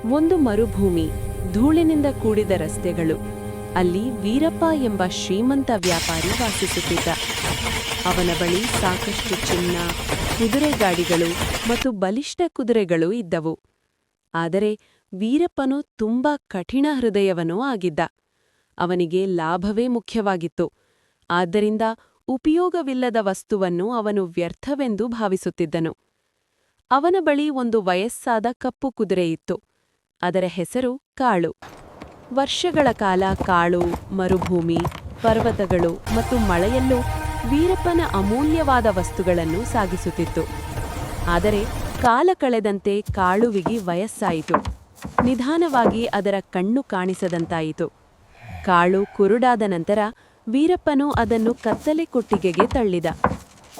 ಒಂದು ಮರುಭೂಮಿ, ಧೂಳಿನಿಂದ ಕೂಡಿದ ರಸ್ತೆಗಳು. ಅಲ್ಲಿ ವೀರಪ್ಪ ಎಂಬ ಶ್ರೀಮಂತ ವ್ಯಾಪಾರಿ ವಾಸಿಸುತ್ತಿದ್ದ. ಅವನ ಬಳಿ ಸಾಕಷ್ಟು ಚಿನ್ನ, ಕುದುರೆಗಾಡಿಗಳು ಮತ್ತು ಬಲಿಷ್ಠ ಕುದುರೆಗಳು ಇದ್ದವು. ಆದರೆ ವೀರಪ್ಪನು ತುಂಬಾ ಕಠಿಣ ಹೃದಯವನೂ ಆಗಿದ್ದ. ಅವನಿಗೆ ಲಾಭವೇ ಮುಖ್ಯವಾಗಿತ್ತು. ಆದ್ದರಿಂದ ಉಪಯೋಗವಿಲ್ಲದ ವಸ್ತುವನ್ನು ಅವನು ವ್ಯರ್ಥವೆಂದು ಭಾವಿಸುತ್ತಿದ್ದನು. ಅವನ ಬಳಿ ಒಂದು ವಯಸ್ಸಾದ ಕಪ್ಪು ಕುದುರೆಯಿತ್ತು. ಅದರ ಹೆಸರು ಕಾಳು. ವರ್ಷಗಳ ಕಾಲ ಕಾಳು ಮರುಭೂಮಿ, ಪರ್ವತಗಳು ಮತ್ತು ಮಳೆಯಲ್ಲೂ ವೀರಪ್ಪನ ಅಮೂಲ್ಯವಾದ ವಸ್ತುಗಳನ್ನು ಸಾಗಿಸುತ್ತಿತ್ತು. ಆದರೆ ಕಾಲ ಕಳೆದಂತೆ ಕಾಳುವಿಗೆ ವಯಸ್ಸಾಯಿತು. ನಿಧಾನವಾಗಿ ಅದರ ಕಣ್ಣು ಕಾಣಿಸದಂತಾಯಿತು. ಕಾಳು ಕುರುಡಾದ ನಂತರ ವೀರಪ್ಪನು ಅದನ್ನು ಕತ್ತಲೆ ಕೊಟ್ಟಿಗೆಗೆ ತಳ್ಳಿದ.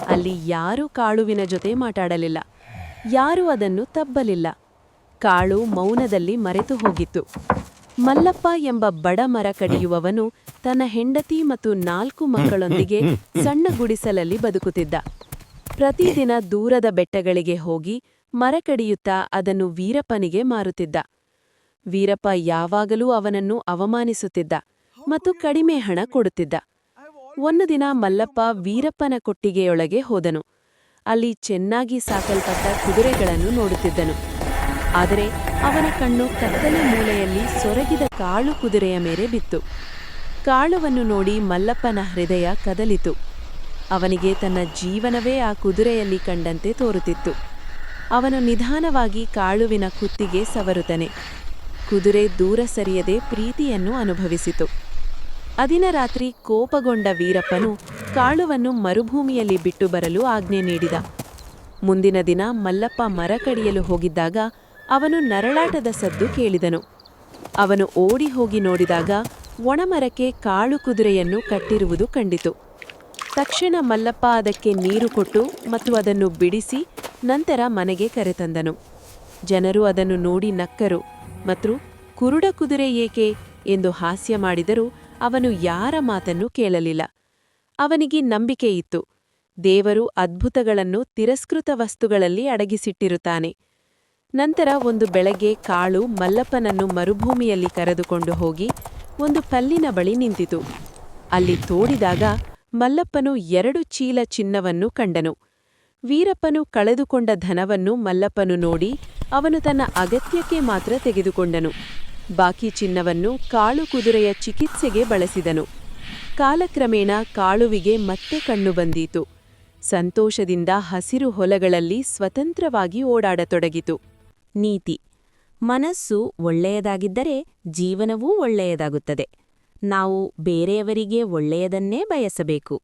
ಅಲ್ಲಿ ಯಾರೂ ಕಾಳುವಿನ ಜೊತೆ ಮಾತಾಡಲಿಲ್ಲ, ಯಾರೂ ಅದನ್ನು ತಬ್ಬಲಿಲ್ಲ. ಕಾಳು ಮೌನದಲ್ಲಿ ಮರೆತು ಹೋಗಿತ್ತು. ಮಲ್ಲಪ್ಪ ಎಂಬ ಬಡ ಮರ ಕಡಿಯುವವನು ತನ್ನ ಹೆಂಡತಿ ಮತ್ತು 4 ಮಕ್ಕಳೊಂದಿಗೆ ಸಣ್ಣ ಗುಡಿಸಲಲ್ಲಿ ಬದುಕುತ್ತಿದ್ದ. ಪ್ರತಿದಿನ ದೂರದ ಬೆಟ್ಟಗಳಿಗೆ ಹೋಗಿ ಮರ ಕಡಿಯುತ್ತಾ ಅದನ್ನು ವೀರಪ್ಪನಿಗೆ ಮಾರುತ್ತಿದ್ದ. ವೀರಪ್ಪ ಯಾವಾಗಲೂ ಅವನನ್ನು ಅವಮಾನಿಸುತ್ತಿದ್ದ ಮತ್ತು ಕಡಿಮೆ ಹಣ ಕೊಡುತ್ತಿದ್ದ. ಒಂದು ದಿನ ಮಲ್ಲಪ್ಪ ವೀರಪ್ಪನ ಕೊಟ್ಟಿಗೆಯೊಳಗೆ ಹೋದನು. ಅಲ್ಲಿ ಚೆನ್ನಾಗಿ ಸಾಕಲ್ಪಟ್ಟ ಕುದುರೆಗಳನ್ನು ನೋಡುತ್ತಿದ್ದನು. ಆದರೆ ಅವನ ಕಣ್ಣು ಕತ್ತಲೆ ಮೂಲೆಯಲ್ಲಿ ಸೊರಗಿದ ಕಾಳು ಕುದುರೆಯ ಮೇಲೆ ಬಿತ್ತು. ಕಾಳುವನ್ನು ನೋಡಿ ಮಲ್ಲಪ್ಪನ ಹೃದಯ ಕದಲಿತು. ಅವನಿಗೆ ತನ್ನ ಜೀವನವೇ ಆ ಕುದುರೆಯಲ್ಲಿ ಕಂಡಂತೆ ತೋರುತ್ತಿತ್ತು. ಅವನು ನಿಧಾನವಾಗಿ ಕಾಳುವಿನ ಕುತ್ತಿಗೆ ಸವರುತ್ತಾನೆ. ಕುದುರೆ ದೂರ ಸರಿಯದೆ ಪ್ರೀತಿಯನ್ನು ಅನುಭವಿಸಿತು. ಅದಿನ ರಾತ್ರಿ ಕೋಪಗೊಂಡ ವೀರಪ್ಪನು ಕಾಳುವನ್ನು ಮರುಭೂಮಿಯಲ್ಲಿ ಬಿಟ್ಟು ಬರಲು ಆಜ್ಞೆ ನೀಡಿದ. ಮುಂದಿನ ದಿನ ಮಲ್ಲಪ್ಪ ಮರ ಕಡಿಯಲು ಹೋಗಿದ್ದಾಗ ಅವನು ನರಳಾಟದ ಸದ್ದು ಕೇಳಿದನು. ಅವನು ಓಡಿ ಹೋಗಿ ನೋಡಿದಾಗ ಒಣಮರಕ್ಕೆ ಕಾಳು ಕುದುರೆಯನ್ನು ಕಟ್ಟಿರುವುದು ಕಂಡಿತು. ತಕ್ಷಣ ಮಲ್ಲಪ್ಪ ಅದಕ್ಕೆ ನೀರು ಕೊಟ್ಟು ಮತ್ತು ಅದನ್ನು ಬಿಡಿಸಿ ನಂತರ ಮನೆಗೆ ಕರೆತಂದನು. ಜನರು ಅದನ್ನು ನೋಡಿ ನಕ್ಕರು ಮತ್ತು ಕುರುಡ ಕುದುರೆ ಏಕೆ ಎಂದು ಹಾಸ್ಯ ಮಾಡಿದರೂ ಅವನು ಯಾರ ಮಾತನ್ನೂ ಕೇಳಲಿಲ್ಲ. ಅವನಿಗೆ ನಂಬಿಕೆಯಿತ್ತು, ದೇವರು ಅದ್ಭುತಗಳನ್ನು ತಿರಸ್ಕೃತ ವಸ್ತುಗಳಲ್ಲಿ ಅಡಗಿಸಿಟ್ಟಿರುತ್ತಾನೆ. ನಂತರ ಒಂದು ಬೆಳಗ್ಗೆ ಕಾಳು ಮಲ್ಲಪ್ಪನನ್ನು ಮರುಭೂಮಿಯಲ್ಲಿ ಕರೆದುಕೊಂಡು ಹೋಗಿ ಒಂದು ಕಲ್ಲಿನ ಬಳಿ ನಿಂತಿತು. ಅಲ್ಲಿ ತೋಡಿದಾಗ ಮಲ್ಲಪ್ಪನು 2 ಚೀಲ ಚಿನ್ನವನ್ನು ಕಂಡನು. ವೀರಪ್ಪನು ಕಳೆದುಕೊಂಡ ಧನವನ್ನು ಮಲ್ಲಪ್ಪನು ನೋಡಿ ಅವನು ತನ್ನ ಅಗತ್ಯಕ್ಕೆ ಮಾತ್ರ ತೆಗೆದುಕೊಂಡನು. ಬಾಕಿ ಚಿನ್ನವನ್ನು ಕಾಳು ಕುದುರೆಯ ಚಿಕಿತ್ಸೆಗೆ ಬಳಸಿದನು. ಕಾಲಕ್ರಮೇಣ ಕಾಳುವಿಗೆ ಮತ್ತೆ ಕಣ್ಣು ಬಂದೀತು. ಸಂತೋಷದಿಂದ ಹಸಿರು ಹೊಲಗಳಲ್ಲಿ ಸ್ವತಂತ್ರವಾಗಿ ಓಡಾಡತೊಡಗಿತು. ನೀತಿ: ಮನಸ್ಸು ಒಳ್ಳೆಯದಾಗಿದ್ದರೆ ಜೀವನವೂ ಒಳ್ಳೆಯದಾಗುತ್ತದೆ. ನಾವು ಬೇರೆಯವರಿಗೆ ಒಳ್ಳೆಯದನ್ನೇ ಬಯಸಬೇಕು.